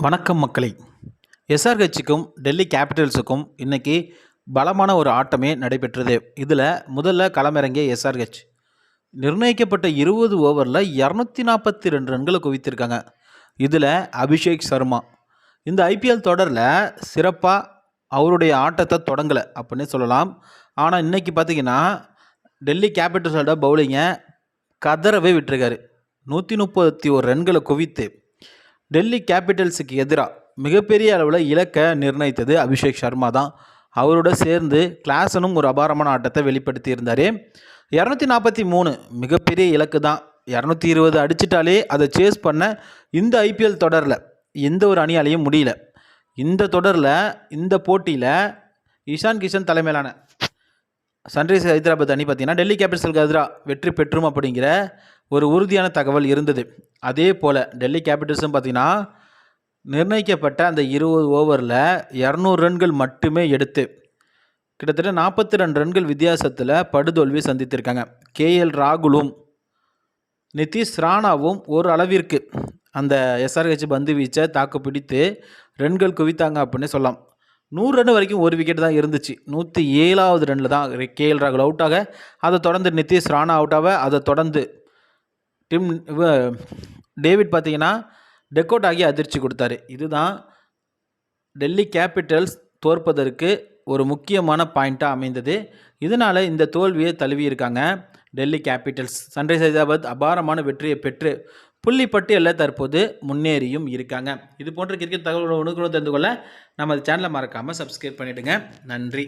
வணக்கம் மக்களை. எஸ்ஆர்ஹெச்சுக்கும் டெல்லி கேபிட்டல்ஸுக்கும் இன்றைக்கி பலமான ஒரு ஆட்டமே நடைபெற்றது. இதில் முதல்ல களமிறங்கிய எஸ்ஆர்ஹெச் நிர்ணயிக்கப்பட்ட 20 ஓவரில் 242 ரன்களை குவித்திருக்காங்க. இதில் அபிஷேக் சர்மா இந்த ஐபிஎல் தொடரில் சிறப்பாக அவருடைய ஆட்டத்தை தொடங்கலை அப்படின்னு சொல்லலாம். ஆனால் இன்றைக்கி பார்த்திங்கன்னா டெல்லி கேபிட்டல்ஸோட பவுலிங்கை கதறவே விட்டுருக்காரு. 131 ரன்களை குவித்து டெல்லி கேபிட்டல்ஸுக்கு எதிராக மிகப்பெரிய அளவில் இலக்கை நிர்ணயித்தது அபிஷேக் சர்மா தான். அவரோட சேர்ந்து கிளாஸனும் ஒரு அபாரமான ஆட்டத்தை வெளிப்படுத்தி இருந்தார். 243 மிகப்பெரிய இலக்கு தான். 220 அடிச்சிட்டாலே அதை சேஸ் பண்ண இந்த ஐபிஎல் தொடரில் எந்த ஒரு அணியாலையும் முடியல. இந்த தொடரில் இந்த போட்டியில் இஷான் கிஷன் தலைமையிலான சன்ரைஸ் ஹைதராபாத் அணி பார்த்திங்கன்னா டெல்லி கேபிட்டல்ஸுக்கு எதிராக வெற்றி பெற்றும் அப்படிங்கிற ஒரு உறுதியான தகவல் இருந்தது. அதே போல் டெல்லி கேபிட்டல்ஸும் பார்த்திங்கன்னா நிர்ணயிக்கப்பட்ட அந்த 20 ஓவரில் 200 ரன்கள் மட்டுமே எடுத்து கிட்டத்தட்ட 42 ரன்கள் வித்தியாசத்தில் படுதோல்வி சந்தித்திருக்காங்க. கேஎல் ராகுலும் நிதிஷ் ராணாவும் ஒரு அளவிற்கு அந்த எஸ்ஆர்ஹெச் பந்து வீச்சை தாக்கு பிடித்து ரன்கள் குவித்தாங்க அப்படின்னு சொல்லலாம். 100 ரன் வரைக்கும் ஒரு விக்கெட் தான் இருந்துச்சு. 107வது ரனில் தான் கேஎல் ராகுல் அவுட் ஆக, அதை தொடர்ந்து நிதிஷ் ராணா அவுட் ஆக, அதை தொடர்ந்து டேவிட் பார்த்திங்கன்னா டெக்கோட் ஆகி அதிர்ச்சி கொடுத்தாரு. இதுதான் டெல்லி கேபிட்டல்ஸ் தோற்பதற்கு ஒரு முக்கியமான பாயிண்ட்டாக அமைந்தது. இதனால் இந்த தோல்வியை தழுவியிருக்காங்க டெல்லி கேபிட்டல்ஸ். சன்ரைஸ் ஹைதராபாத் அபாரமான வெற்றியை பெற்று புள்ளி பட்டியலில் தற்போது முன்னேறியும் இருக்காங்க. இது போன்ற கிரிக்கெட் தகவல்களை உடனுக்குடன் தெரிந்து கொள்ள நம்ம சேனலை மறக்காமல் சப்ஸ்கிரைப் பண்ணிவிடுங்க. நன்றி.